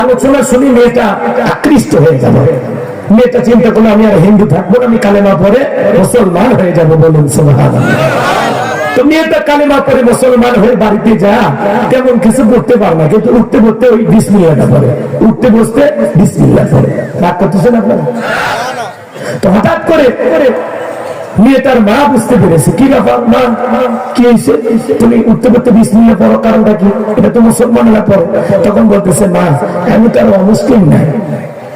আলোচনা শুনি মেয়েটা আকৃষ্ট হয়ে গেল। মেয়েটা চিন্তা করলো আমি আর হিন্দু থাকবো না, আমি কালেমা পড়ে মুসলমান হয়ে যাবো। বলুন সুবহানাল্লাহ। তো মেয়েটা কালেমা পড়ে মুসলমান হয়ে বাড়িতে যা তেমন কিছু করতে পারে না, কিন্তু উঠতে বসতে ওই বিসমিল্লাহটা পড়ে, উঠতে বসতে বিসমিল্লাহ পড়ে। রাগ করতেছেন আপনারা? তো হঠাৎ করে মেয়েটার মা বুঝতে পেরেছে, কি ব্যাপার মা, কি হয়েছে, তুমি উঠতে বসতে বিসমিল্লাহ পড়ো, কারণটা কি? এটা তো মুসলমানরা পড়ে। তখন বলতেছে মা, আমি তো আর অমুসলিম নাই,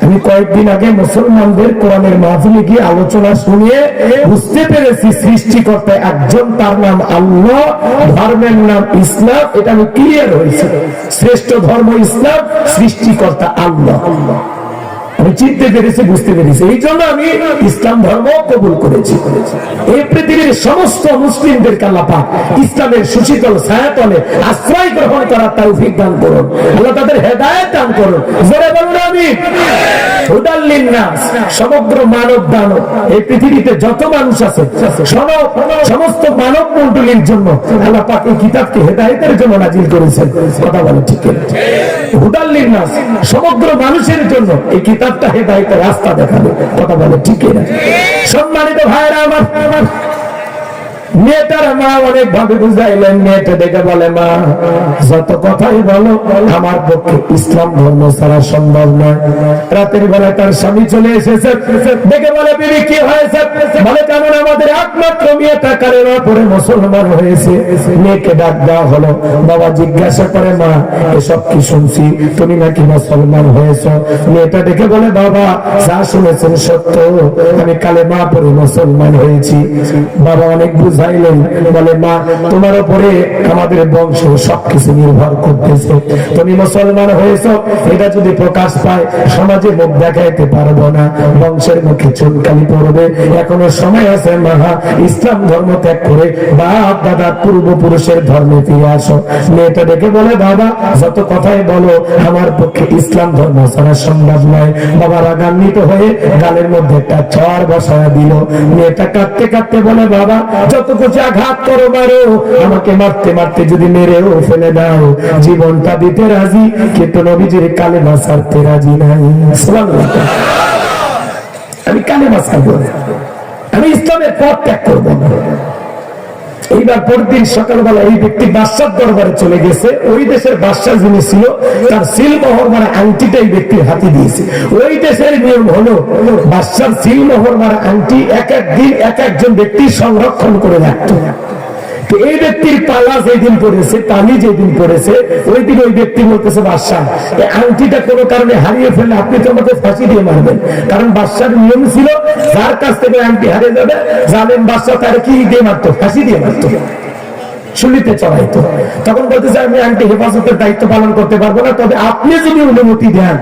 আমি কয়েকদিন আগে মুসলমানদের কোরআনের মাহফিলে গিয়ে আলোচনা শুনিয়ে বুঝতে পেরেছি সৃষ্টিকর্তা একজন, তার নাম আল্লাহ, ধর্মের নাম ইসলাম। এটা আমি ক্লিয়ার হয়েছে, শ্রেষ্ঠ ধর্ম ইসলাম, সৃষ্টিকর্তা আল্লাহ। আমি চিনতে পেরেছি, বুঝতে পেরেছি, এই জন্য আমি ইসলাম ধর্ম কবুল করেছি। এই পৃথিবীর সমস্ত মুসলিমদেরকে আল্লাহ পাক ইসলামের সুশীতল ছায়াতলে আশ্রয় গ্রহণ করার তৌফিক দান করুন। আল্লাহ তাদের হেদায়েত দান করুন। জোরে বলুন আমিন। হুদাল লিন্নাস, সমগ্র মানব দানব, এই পৃথিবীতে যত মানুষ আছে সমস্ত মানব মণ্ডলীর জন্য আল্লাহ পাক এই কিতাবকে হেদায়েতের জন্য নাজিল করেছেন। কথা বলে ঠিক? হুদাল লিন্নাস, সমগ্র মানুষের জন্য এই কিতাবটা হেদায়েতের রাস্তা দেখাবে। কথা বলে ঠিক না? সম্মানিত ভাইরা আমার, মেয়েটার মা অনেক ভাবে বুঝাইলেন। মেয়েটা দেখে বলে, মা যত কথাই বলো আমার পক্ষে ইসলাম ধর্ম ছাড়া সম্ভব নয়। রাতের বেলা তার স্বামী চলে এসেছে, দেখে বলে, বিবি কি হয়েছে? বলে, কেমন আমাদের একমাত্র মেয়েটা কালেমা পড়ে মুসলমান হয়েছে। মেয়েকে ডাক দেওয়া হলো। বাবা জিজ্ঞাসা করে, মা এসব কি শুনছি, তুমি নাকি মুসলমান হয়েছো? মেয়েটা দেখে বলে, বাবা যা শুনেছেন সত্য, আমি কালেমা পড়ে মুসলমান হয়েছি। বাবা অনেক বুঝাইলেন। বলে, মা তোমার উপরে আমাদের বংশ সবকিছু নির্ভর করতেছে। তুমি মুসলমান হয়েছো, এটা যদি প্রকাশ পায় সমাজে মুখ দেখাইতে পারবো না, বংশের মুখে চুনকালি পড়বে। এখনো সময় আছে মা, ইসলাম ধর্ম ত্যাগ করে বাপ দাদা পূর্বপুরুষের ধর্মে ফিরে আসো। মেয়েটা দেখে বলে, বাবা যত কথাই বলো আমার পক্ষে ইসলাম ধর্ম ছাড়া সম্ভব নয়। বাবা রাগান্বিত হয়ে গালের মধ্যে একটা চড় বসায় দিল। মেয়েটা কাঁদতে কাঁদতে বলে, বাবা যত কিছু আঘাত করো মারো, আমাকে মারতে মারতে যদি মেরেও ফেলে দাও জীবনটা দিতে রাজি, কিন্তু নবীজির কালেমা ছাড়তে রাজি নাই। আমি কালেমা ছাড়বো না, আমি ইসলামের পথ ত্যাগ করবো না। এইবার পরদিন সকালবেলা এই ব্যক্তি বাদশার দরবারে চলে গেছে। ওই দেশের বাদশা যিনি ছিল তার সিলমোহর মারা আংটিটা এই ব্যক্তির হাতে দিয়েছে। ওই দেশের নিয়ম হলো বাদশার সিলমোহর মারা আংটি এক এক দিন এক একজন ব্যক্তি সংরক্ষণ করে রাখত। এই ব্যক্তির পালা যেদিন পড়েছে, তালি যেদিন পড়েছে, ওই দিন ওই ব্যক্তি বলতেছে, বাদশাহ এই আংটিটা কোনো কারণে হারিয়ে ফেললে আপনি তো আমাকে ফাঁসি দিয়ে মারবেন। কারণ বাদশার নিয়ম ছিল যার কাছ থেকে আংটি হারিয়ে যাবে জালেম বাদশাহ তার কি দিয়ে মারতো? ফাঁসি দিয়ে মারতো, শুলিতে চড়াইতো। তখন বলতেছে, আমি আংটি হেফাজতের দায়িত্ব পালন করতে পারবো না, তবে আপনি যদি অনুমতি দেন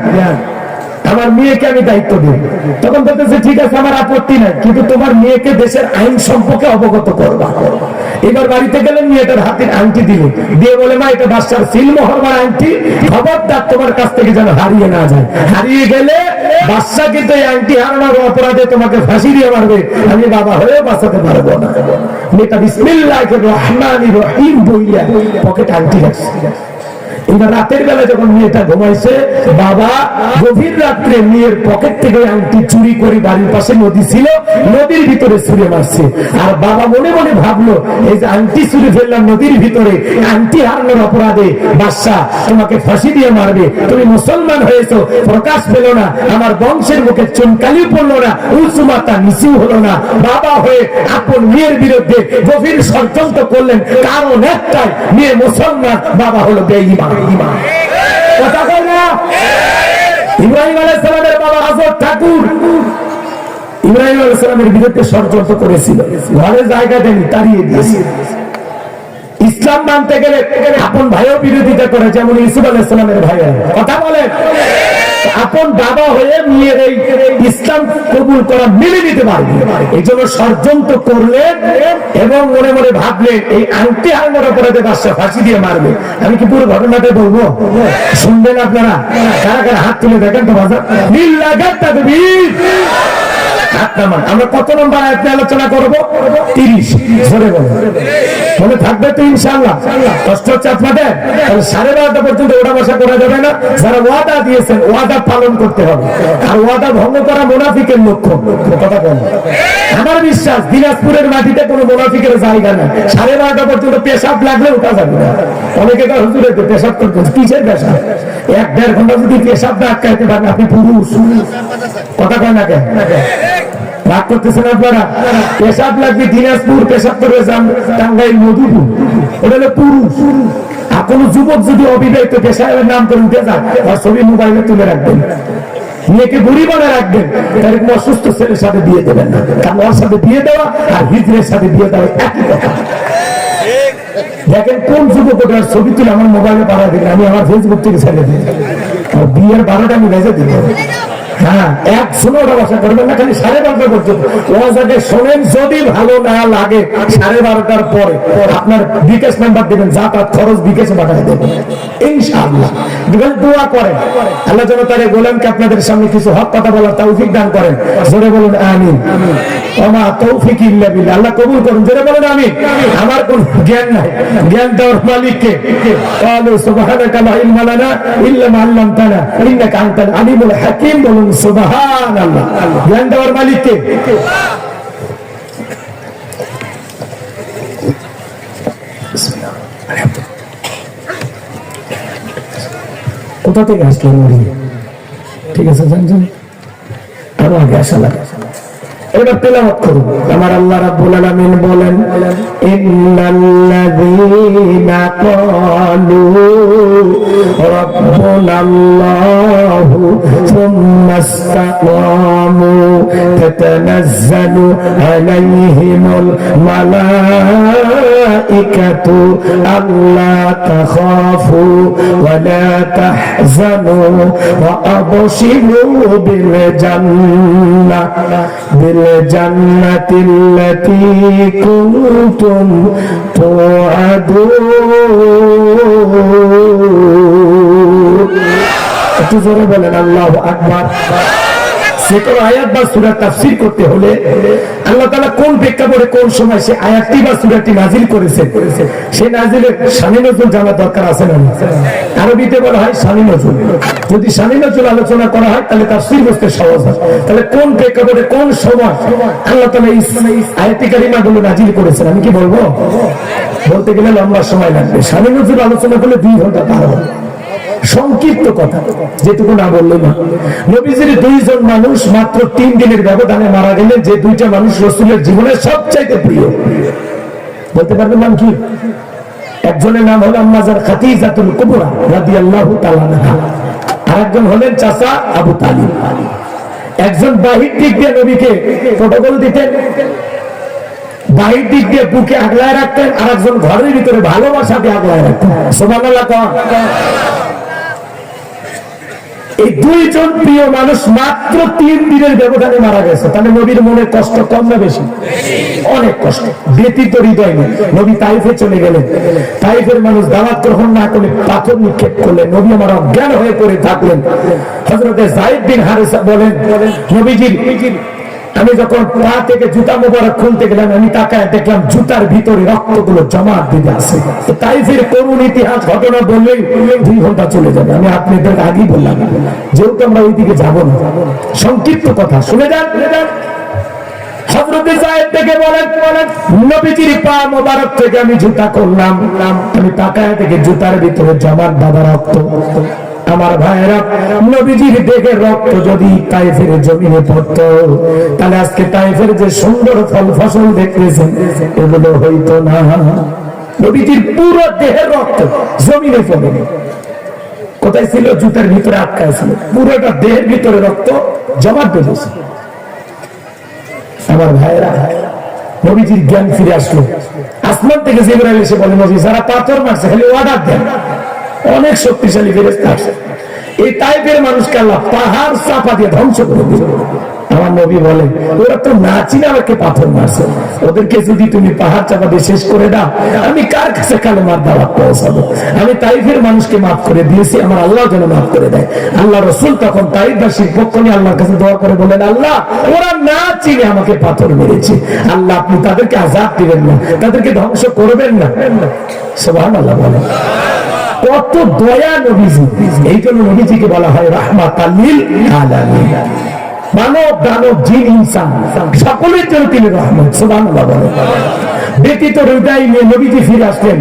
আমার মেয়েকে আমি দায়িত্ব দেব। তখন বলতেছে, ঠিক আছে আমার আপত্তি নাই, কিন্তু তোমার মেয়েকে দেশের আইন সম্পর্কে অবগত করবা। এবার বাড়িতে গেলেন, মেয়েটার হাতের আংটি দিলেন, দিয়ে বলে, মা এটা বাদশার সিলমোহর মারা আংটি, খবরদার তোমার কাছ থেকে যেন হারিয়ে না যায়। হারিয়ে গেলে বাদশা কিন্তু এই আংটি হারানোর অপরাধে তোমাকে ফাঁসি দিয়ে মারবে, আমি বাবা হয়ে বাঁচাতে পারবো না। মেয়েটা বিসমিল্লাহির রহমানির রহিম বইয়া পকেট আংটি রাখছে। এবার রাতের বেলা যখন মেয়েটা ঘুমাইছে, বাবা গভীর রাত্রে মেয়ের পকেট থেকে আংটি চুরি করে বাড়ির পাশে নদী ছিল, নদীর ভিতরে ছুঁড়ে মারছে। আর বাবা মনে মনে ভাবলো, এই যে আংটি ছুঁড়ে ফেললাম নদীর ভিতরে, আংটি হারানোর অপরাধে বাদশা তোমাকে ফাঁসি দিয়ে মারবে, তুমি মুসলমান হয়েছো, প্রকাশ পেল না, আমার বংশের মুখে চুনকালি পড়লো না, উঁচু মাথা নিচু হলো না। বাবা হয়ে আপন মেয়ের বিরুদ্ধে গভীর ষড়যন্ত্র করলেন, কারণ একটাই, মেয়ে মুসলমান, বাবা হলো বেঈমান। কথা কয় না? ইব্রাহিম আলাইহিস সালামের বাবা হযরত ঠাকুর ইব্রাহিম আলাইহিস সালামের বিরুদ্ধে ষড়যন্ত্র করেছিল, ঘরে জায়গা দেয়নি, তাড়িয়ে দিয়েছে। ইসলাম মানতে গেলে আপন ভাইও বিরোধিতা করে, যেমন ইউসুফ আলাইহিস সালামের ভাইয়েরা। কথা বলেন, আপন বাবা হয়ে মেয়ের এই ইসলাম কবুল করা মেনে নিতে পারবে, এই জন্য ষড়যন্ত্র করলেন এবং মনে মনে ভাবলেন এই আংটি হারানোর অপরাধে বাদশা ফাঁসি দিয়ে মারবে। আমি কি পুরো ঘটনাটা বলবো? শুনবেন আপনারা? কারা কারা হাত তুলে দেখেন তো বাজার। হাত নামান। আমরা কত নম্বর আয়াত নিয়ে আলোচনা করবো? 30। ধরে বলো, মনে থাকবে তো ইনশাআল্লাহ? কষ্ট হচ্ছে আপনাদের? তাহলে 12:30 পর্যন্ত ওটা বসা করা যাবে না। যারা ওয়াদা দিয়েছেন ওয়াদা পালন করতে হবে, আর ওয়াদা ভঙ্গ করা মুনাফিকের লক্ষণ। কথা বল। আমার বিশ্বাস দিনাজপুরের মাটিতে কোনো মুনাফিকের জায়গা নেই। 12:30 পর্যন্ত পেশাব লাগলে ওঠা যাবে না। অনেকে তো হুজুর পেশাব করতে, কিসের পেশাব? 1-1.5 ঘন্টা যদি পেশাব না আটকাইতে পারেন আপনি পুরুষ। কথা কয় না কেন? রাগ করতেছেন আপনারা? পেশাব লাগবে দিনাজপুর, পেশাব করে যান টাঙ্গাইল, মধুপুর, ওটা হলো পুরুষ। আর কোন যুবক যদি অবিবাহিত পেশাবের নাম করে উঠে যায়, তার ছবি মোবাইলে তুলে রাখবেন, মেয়েকে বুড়ি বানা রাখবেন, এরকম অসুস্থ ছেলের সাথে বিয়ে দেবেন না। কারণ ওর সাথে বিয়ে দেওয়া আর হিজড়ের সাথে বিয়ে দেওয়া একই কথা। দেখেন কোন যুবক ওটার ছবি তুলে আমার মোবাইলে পাঠা দিলেন, আমি আমার ফেসবুক থেকে ছেড়ে দিই, বিয়ের 12টা আমি ভেজে দিব। হ্যাঁ, 1:15 বসা করবেন না, খালি 12:30 পর্যন্ত ওয়াজকে শোনেন। যদি ভালো না লাগে 12:30 পরে আপনার বিকাশ নাম্বার দেবেন, যাতায়াত খরচ বিকাশে পাঠিয়ে দেবেন ইনশাআল্লাহ। দোয়া করেন আল্লাহ যেন তার গোলামকে আপনাদের সামনে কিছু হক কথা বলার তৌফিক দান করেন। জোরে বলুন আমিন। ওমা তৌফিক ইল্লা বিল্লাহ। আল্লাহ কবুল করুন। জোরে বলুন আমিন। আমার কোন জ্ঞান নাই, জ্ঞান দেওয়ার মালিককে। ক্বালু সুবহানাকা লা ইলমা লানা ইল্লা মা আল্লামতানা ইন্নাকা আনতাল আলিমুল হাকীম। বলুন সুবহানাল্লাহ। জ্ঞান দেওয়ার মালিককে। কোথা থেকে আসলেন? ঠিক আছে, জানছেন আরো আগে আসা লাগে। এবার তেলাওয়াত করুন। আমার আল্লাহ রাব্বুল আলামিন বলেন, ইন্নাল্লাযীনা ক্বালু রাব্বুনাল্লাহু সুম্মা ইসতাকামু তাতানাজ্জালু আলাইহিমুল মালাইকাতু আল্লা তাখাফু ওয়া লা তাহজানু ওয়া আবশিরু বিল জান্নাহ জান্নাতিল্লাতী কুনতুম তুআদুন। একটু জোরে বলেন আল্লাহু আকবার। সেকল আয়াত বা সূরা তাফসীর করতে হলে আল্লাহ তাআলা কোন প্রেক্ষাপটে কোন সময় সে আয়াতটি বা সূরাটি নাযিল করেছেন, সেই নাযিলের শানে নজুল জানা দরকার আছে না? আরবিতে বলা হয় শানে নজুল। যদি শানে নজুল আলোচনা করা হয় তাহলে তাফসীর বুঝতে সহজ হয়। তাহলে কোন প্রেক্ষাপটে কোন সময় আল্লাহ তাআলা এই আয়াতি কারিমাগুলো নাযিল করেছেন আমি কি বলবো? বলতে গেলে লম্বা সময় লাগবে। শানে নজুল আলোচনা করলে 2 ঘন্টা পার হবে। সংক্ষিপ্ত কথা যেটুকু না বললে না। নবীজির 2 জন মানুষ মাত্র 3 দিনের ব্যবধানে মারা গেলেন, যে 2টা মানুষ রাসূলের জীবনের সবচাইতে প্রিয়। বলতে পারবেন নাম কি? একজনের নাম হলো আম্মা জান খাদিজাতুল কুবরা রাদিয়াল্লাহু তাআলা আনহা, আরেকজন হলেন চাচা আবু তালিব। একজন বাহির দিক দিয়ে নবীকে প্রটোকল দিতেন, বাহির দিক দিয়ে বুকে আগলায় রাখতেন, আরেকজন ঘরের ভিতরে ভালোবাসা দিয়ে আগলায় রাখতেন। সুবহানাল্লাহ। এই 2 জন প্রিয় মানুষ মাত্র 3 দিনের ব্যবধানে মারা গেছে। তাহলে নবীর মনে কষ্ট কম না বেশি? অনেক কষ্ট, ব্যতীত হৃদয় নেই। নবী তাইফে চলে গেলেন, তাইফের মানুষ দাওয়াত গ্রহণ না করে পাথর নিক্ষেপ করলেন। নবী আমার অজ্ঞান হয়ে পড়ে থাকলেন। হযরতে যায়েদ বিন হারেসা বলেন, নবীজির আমি যখন পা থেকে জুতা মোবারক খুলতে গেলাম, আমি তাকায় দেখলাম জুতার ভিতরে রক্তগুলো জমাট বেঁধে আছে। তাইফের করুণ ইতিহাস ঘটনা বললেই 2 ঘন্টা চলে যাবে। আমি আপনাদের আগেই বললাম, যেহেতু আমরা ওইদিকে যাব না, সংক্ষিপ্ত কথা শুনে যান। হযরতে যায়েদ থেকে বলেন, নবীজির পা মোবারক থেকে আমি জুতা খুললাম, আমি তাকায় থেকে জুতার ভিতরে জমাট বাঁধা রক্ত। আমার ভাইরা, নবীজির দেহের রক্ত যদি তাইফের জমিনে পড়তো তাহলে আজকে তাইফের যে সুন্দর ফল ফসল দেখতেছেন এগুলো হইতো না। নবীজির পুরো দেহের রক্ত জমিনে পড়ে। কোথায় ছিল? জুতার ভিতরে আটকায় ছিল। পুরোটা দেহের ভিতরে রক্ত জমা বেঁধেছে। আমার ভাইরা, নবীজির জ্ঞান ফিরে আসলো। আসমান থেকে জিবরাইল এসে বলে, নবী যারা পাথর মারছে খালি অর্ডার দেন, অনেক শক্তিশালী ফেরেশতা আসে, এই টাইপের মানুষকে আল্লাহ পাহাড় চাপা দিয়ে ধ্বংস করে দিল। আমার নবী বলে ওরা তো না চিনে আমাকে পাথর মারছে, ওদেরকে যদি তুমি পাহাড় চাপা দিয়ে শেষ করে দাও আমি কার কাছে কালেমার দাওয়াত পৌঁছাবো? আমি তাইফের মানুষকে মাফ করে দিয়েছি, আমার আল্লাহ যেন মাফ করে দেয়। আল্লাহ রসুল তখন তাইফবাসীর পক্ষ নিয়ে আল্লাহর কাছে দোয়া করে বলেন, আল্লাহ ওরা না চিনে আমাকে পাথর মেরেছে, আল্লাহ আপনি তাদেরকে আযাব দিবেন না, তাদেরকে ধ্বংস করবেন না। সুবহানাল্লাহ বলে কত দয়া নবীজি। এই জন্য নবীজিকে বলা হয় রাহমাতাল লিল আলামিন। মানব দানব জিন ইনসান সকলের জন্য তিনি রহমত। সুবহানাল্লাহ বলে ব্যতীত হৃদয় নিয়ে নবীজি ফিরে আসলেন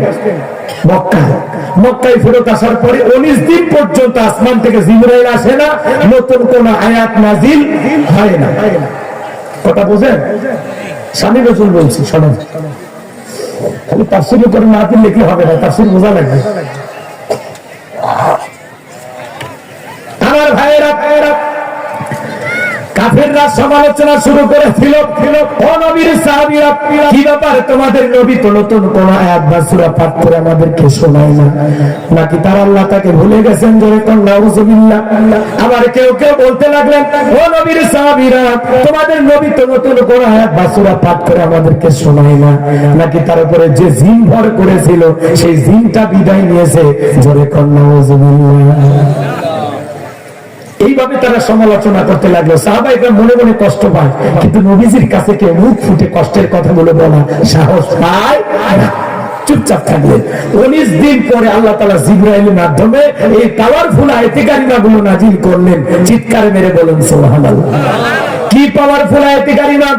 মক্কায় ফেরত আসার পরে 19 দিন পর্যন্ত আসমান থেকে জিবরাইল আসে না, নতুন কোন আয়াত নাজিল হয় না। কথা বুঝেন? স্বামী রসুল বলছি, শোনেন, খালি তাফসীরের উপরে না দিলে কি হবে না, তাফসীর বোঝা লাগবে। আমার ভাইয়েরা কাফেররা সমালোচনা শুরু করেছিল, ও নবীর সাহাবীরা কি ব্যাপার, তোমাদের নবী তো নতুন কোন আয়াত বা সূরা পাঠ করে আমাদেরকে শোনায় না, নাকি তারা আল্লাহ তাকে ভুলে গেছেন? জোরে কোন নাউযুবিল্লাহ। আবার কেউ কেউ বলতে লাগলেন, ও নবীর সাহাবীরা তোমাদের নবী তো নতুন কোন আয়াত বা সূরা পাঠ করে আমাদেরকে শোনায় না, নাকি তার উপরে যে জিন ভর করেছিল সেই জিনটা বিদায় নিয়েছে? জোরে কোন নাউযুবিল্লাহ। এইভাবে তারা সমালোচনা করতে লাগলো। সাহাবাইরা মনে মনে কষ্ট পায়, কিন্তু নবীজির কাছে কেউ মুখ ফুটে কষ্টের কথাগুলো বলা সাহস পায় না, চুপচাপ থাকলেন। 19 দিন পরে আল্লাহ তাআলা জিবরাইলের মাধ্যমে এই পাওয়ারফুল আয়াতে কারিমাগুলো নাজিল করলেন। চিৎকার মেরে বলেন সুবহানাল্লাহ। কি পাওয়ারফুল আয়াতে কারিমা!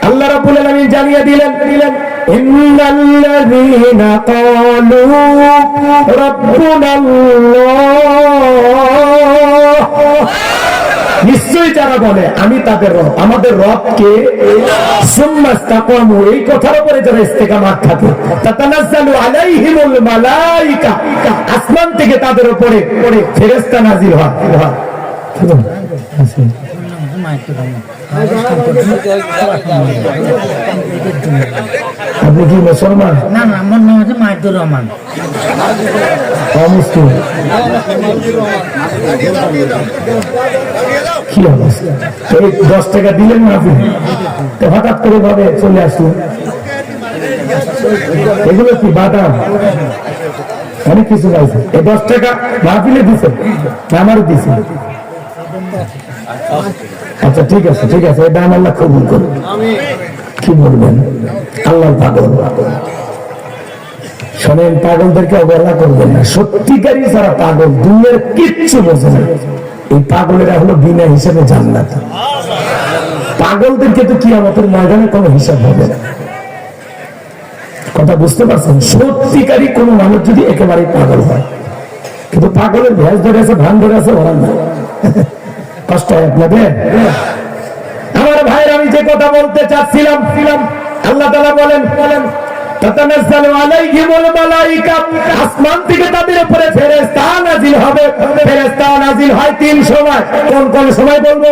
আল্লাহ রাব্বুল আলামিন জানিয়ে দিলেন, ইন্নাল্লাযীনা ক্বালু রাব্বুনাল্লাহ, নিশ্চয়ই যারা বলে আমি তাদের রব, আমাদের রবকে, সুম্মা ইসতাকামু, এই কথার উপরে যারা ইস্তেকামাত থাকে, তাতানাজ্জালু আলাইহিমুল মালায়েকা, আসমান থেকে তাদের উপরে ফেরেশতা নাজিল হয়। আপনি কি মুসলমান? না না, আমার নাম হচ্ছে মাহিদুর রহমান। অমুসলিম? কি অবস্থা? এই 10 টাকা দিলেন না আপনি, তো হঠাৎ করে ভাবে চলে আসলো। এগুলো কি বাদাম? অনেক কিছু গাইছে। এই 10 টাকা মাহফিলে দিছে, আমারও দিছে। আচ্ছা ঠিক আছে, ঠিক আছে, এটা আল্লাহ কবুল করুন। কি বলবেন, আল্লাহ পাগল। শোনেন, পাগলদেরকে অবহেলা করবেন না। সত্যিকারী যারা পাগল দুনিয়ার কিচ্ছু বোঝে না, এই পাগলেরা হলো বিনা হিসেবে জান্নাত। পাগলদেরকে তো কিয়ামতের ময়দানে কোনো হিসাব হবে না। কথা বুঝতে পারছেন? সত্যিকারী কোন মানুষ যদি একেবারে পাগল হয়, কিন্তু পাগলের ভেজ ধরে আছে, ভান ধরে আছে, ওরা না, কষ্ট হয় আপনাদের। আমার ভাইয়ের, আমি যে কথা বলতে চাচ্ছিলাম, আল্লাহ তাআলা বলেন তাতানাজ্জালু আলাইহিমুল মালায়েকা, আসমান থেকে তাদের উপরে ফেরেশতা নাজিল হবে। ফেরেশতা নাজিল হয় 3 সময়। কোন কোন সময় বলবো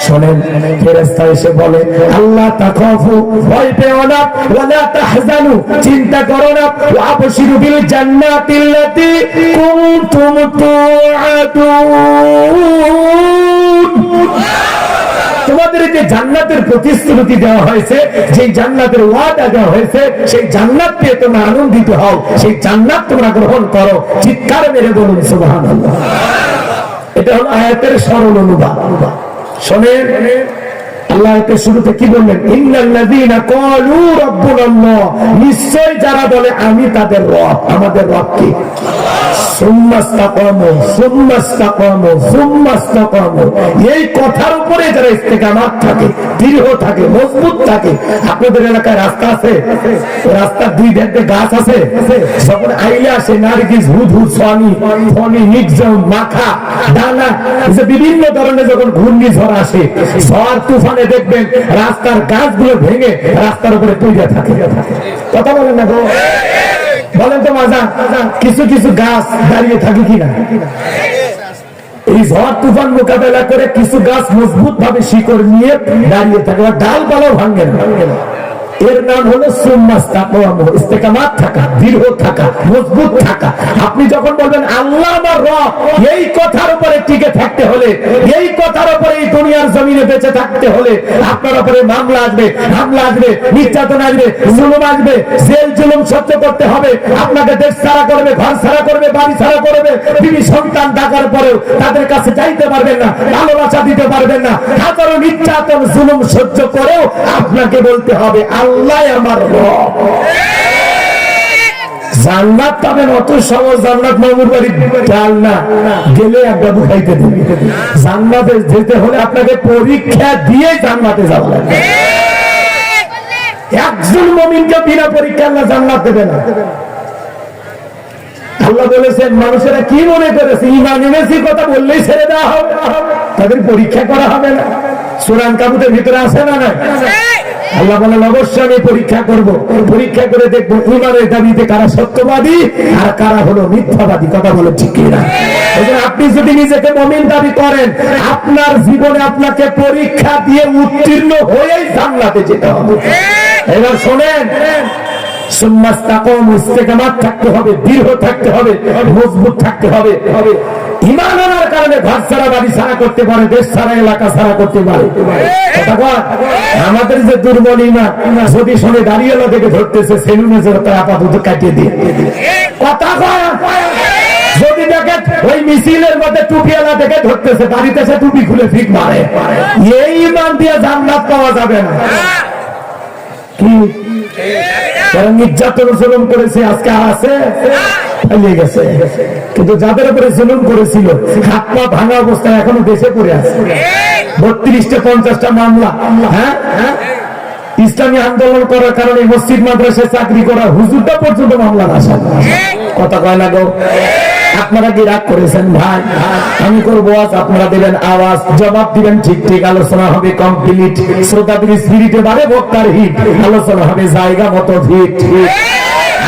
শুনেন। ফেরেশতা এসে বলে, আল্লাহ তাখাফু, ভয় পেও না, ওয়ালা তাহজানু, চিন্তা করো না, ওয়া আবশিরু বিল জান্নাতিল্লাতী কুনতুম তুআদুন, তোমাদের যে জান্নাতের প্রতিশ্রুতি দেওয়া হয়েছে, যে জান্নাতের ওয়াদা দেওয়া হয়েছে, সেই জান্নাত পেয়ে তোমরা আনন্দিত হও, সেই জান্নাত তোমরা গ্রহণ করো। চিৎকার মেরে বলুন সুবহানাল্লাহ। এটা হলো আয়াতের সরল অনুবাদ। শোনেন, আল্লাহ এতে শুরুতে কি বললেন? ইন্নাল্লাযীনা ক্বালু রাব্বুনাল্লাহ, নিশ্চয় যারা বলে আমি তাদের রব, আমাদের রব কি? এই কথার উপরে যারা ইস্তেকামাত থাকে, দৃঢ় থাকে, মজবুত থাকে। আপনাদের এলাকায় রাস্তা আছে, রাস্তার 2 ধারে গাছ আছে, যখন আইলে আসে নারগিস, হুদহুদ, ফনি, নিকজম, মাখা, ডানা, বিভিন্ন ধরনের যখন ঘূর্ণিঝড় আসে, ঝড় তুফানে দেখবেন রাস্তার গাছগুলো ভেঙে রাস্তার উপরে পড়ে থাকে। কথা বলেন না গো, বলেন তো মাজা, কিছু কিছু গাছ দাঁড়িয়ে থাকে কিনা? এই ঝড় তুফান মোকাবেলা করে কিছু গাছ মজবুত ভাবে শিকড় নিয়ে দাঁড়িয়ে থাকে, ডালপালাও ভাঙে না। এর নাম হলো ইস্তেকামাত থাকা, দৃঢ় থাকা, মজবুত থাকা। আপনি যখন বলবেন আল্লাহ আমার রব, এই কথার উপরে টিকে থাকতে হলে, এই কথার উপরে এই দুনিয়ার জমিনে বেঁচে থাকতে হলে আপনার উপরে মামলা আসবে, হামলা আসবে, নির্যাতন আসবে, জুলুম আসবে, জেল জুলুম সহ্য করতে হবে। আপনাকে দেশ ছাড়া করবে, ঘর ছাড়া করবে, বাড়ি ছাড়া করবে, বিবি সন্তান ডাকার পরেও তাদের কাছে যাইতে পারবেন না, ভালোবাসা দিতে পারবেন না, হাজারো নির্যাতন জুলুম সহ্য করেও আপনাকে বলতে হবে আল্লাহ আমার রব। জান্নাত পাবেন অত সহজ, জান্নাত মামুর বাড়ি চাল না, গেলে একবার খাইতে দেবে। জান্নাতে যেতে হলে আপনাকে পরীক্ষা দিয়ে জান্নাতে যাওয়া লাগবে। একজন মুমিনকে বিনা পরীক্ষা আল্লাহ জান্নাত দেবে না। আল্লাহ বলেছেন মানুষেরা কি মনে করেছে ঈমান এনেছি কথা বললেই ছেড়ে দেওয়া হবে, তাদের পরীক্ষা করা হবে না। সূরা আনকাবুতের ভিতরে আছে না? না, আল্লাহ বলেন অবশ্যই আমি পরীক্ষা করব, পরীক্ষা করে দেখবো ঈমানের দাবিতে কারা সত্যবাদী আর কারা হলো মিথ্যাবাদী। কথা বলে ঠিক কিনা? আপনি যদি নিজেকে মুমিন দাবি করেন, আপনার জীবনে আপনাকে পরীক্ষা দিয়ে উত্তীর্ণ হয়েই জান্নাতে যেতে হবে। এবার শোনেন, ইস্তেকামাত থাকতে হবে, দৃঢ় থাকতে হবে, মজবুত থাকতে হবে। ঈমান আনার কারণে ঘর ছাড়া, বাড়ি ছাড়া করতে পারে, দেশ ছাড়া, এলাকা ছাড়া করতে পারে। আমাদের যে দুর্বল ঈমান, যদি শোনে দাঁড়িয়েলা থেকে ধরতেছে, সেলুনে আপাতত কাটিয়ে দিয়ে কথা কয়। যদি দেখে ওই মিছিলের মধ্যে টুপিওয়ালা দেখে ধরতেছে, বাড়িতে সে টুপি খুলে ফিক মারে, এই ঈমান দিয়ে জান্নাত পাওয়া যাবে না। কি নির্যাতন জুলুম করেছে, আজকে আছে পালিয়ে গেছে, কিন্তু যাদের উপরে জুলুম করেছিল হাত পা ভাঙা অবস্থায় এখনো দেশে পড়ে আছে। 32টা 50টা মামলা। হ্যাঁ, ইসলামী আন্দোলন করার কারণে মসজিদ মাদ্রাসায় চাকরি করা হুজুরটা পর্যন্ত মামলার আসামি। কথা কয় না গো? আপনারা কি রাগ করেছেন? ভাই আমি করবো আজ, আপনারা দেবেন আওয়াজ, জবাব দিবেন ঠিক ঠিক, আলোচনা হবে কমপ্লিট। শ্রোতাদের স্পিরিটে বাড়ে, বক্তার হিট, আলোচনা হবে জায়গা মতো হিট।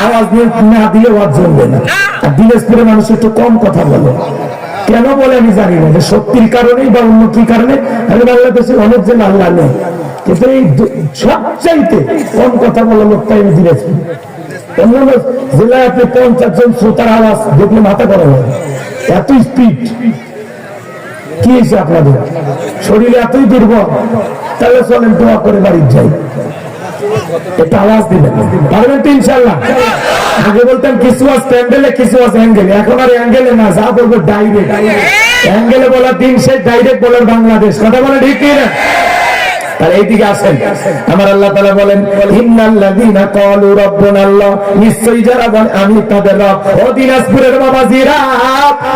আওয়াজ না দিলে ওয়াজ জমবে না। আর দিনাজপুরে মানুষ একটু কম কথা বলে, কেন বলে আমি জানি না, সত্যির কারণেই বা অন্য কি কারণে। আমি বাংলাদেশের অনেক জন আল্লাহ নেই, কিন্তু এই সবচাইতে কম কথা বলা লোকটা আমি দিনাজপুর। অন্যান্য জেলায় আপনি 50 জন শ্রোতার আওয়াজ দেখলে মাথা করা হয়, এত স্পিড। কি হয়েছে আপনাদের শরীরে এতই দুর্বল? তাহলে চলেন দোয়া করে বাড়ি যাই, একটা আওয়াজ দিবেন, পারবেন তো ইনশাল্লাহ। আগে বলতেন কিছু আছে প্যান্ডেলে, কিছু আছে অ্যাঙ্গেলে, এখন আর অ্যাঙ্গেলে না, যা বলবো ডাইরেক্ট। অ্যাঙ্গেলে বলার দিন সে ডাইরেক্ট বলার বাংলাদেশ। কথা বলে ঠিক কি না? তাহলে এইদিকে আসেন, আমার আল্লাহ তাআলা বলেন ইন্নাল্লাযীনা ক্বালু রাব্বুনাল্লাহ, নিশ্চয়ই যারা বলে আমি তাদের রব। ও দিনাজপুরের বাবাজিরা,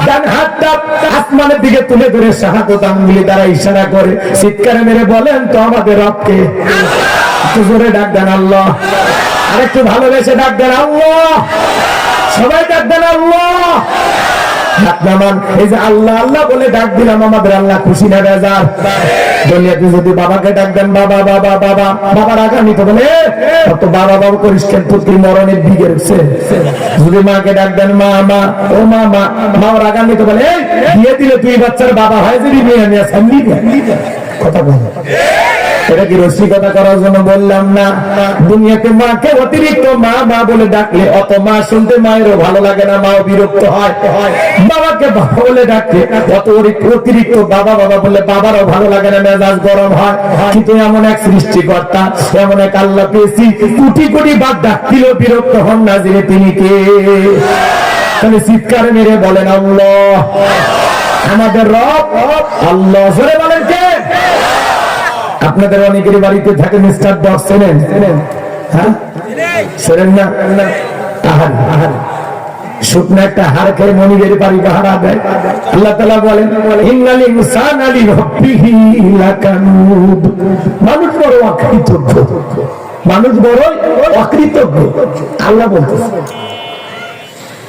ডান হাতটা আসমানের দিকে তুলে ধরে শাহাদাত আঙ্গুলি দ্বারা ইশারা করে চিৎকার মেরে বলেন তো আমাদের রবকে। একটু জোরে ডাক দেন আল্লাহ, আর একটু ভালোবেসে ডাক দেন আল্লাহ, সবাই ডাক দেন আল্লাহ। এই যে আল্লাহ আল্লাহ বলে ডাক দিলাম, আমাদের আল্লাহ খুশি না বেজার? দুনিয়াতে যদি বাবাকে ডাক দেন বাবা বাবা বাবা, বাবার আগামী তো বলে তো বাবা বাবা করিস কেন, পুত্রী মরণের দিকে রয়েছে। যদি মাকে ডাক দেন মা মা, ও মা মা, মার আগামী তো বলে দিয়ে দিলে তুই বাচ্চার বাবা হয়, যদি মেয়ে নিয়ে সামলি কথা বল। এটা কি রসিকতা করার জন্য বললাম না? দুনিয়াতে মাকে অতিরিক্ত মা মা বলে ডাকলে অত মা শুনতে মায়েরও ভালো লাগে না, মাও বিরক্ত হয়। বাবাকে বাবা বলে ডাকলে অত অতিরিক্ত বাবা বাবা বললে বাবারও ভালো লাগে না, মেজাজ গরম হয়। কিন্তু এমন এক সৃষ্টিকর্তা, এমন এক আল্লাহ পেয়েছি, কোটি কোটি বার ডাকলেও বিরক্ত হন না, যে তিনি কে। তাহলে চিৎকার মেরে বলেন আল্লাহ, আমাদের রব আল্লাহ। জোরে বলেন কে? আপনাদের অনেকেরই বাড়িতে থাকে মিস্টার ডগ, চেনেন? হ্যাঁ, চেনেন না? শুকনো একটা হাড় খেয়ে মনিবের বাড়ি পাহারা দেয়। আল্লাহ তাআলা বলেন ইন্নাল ইনসানা লিরাব্বিহি লাকানুদ, মানুষ বড় অকৃতজ্ঞ, মানুষ বড় অকৃতজ্ঞ। আল্লাহ বলতেছে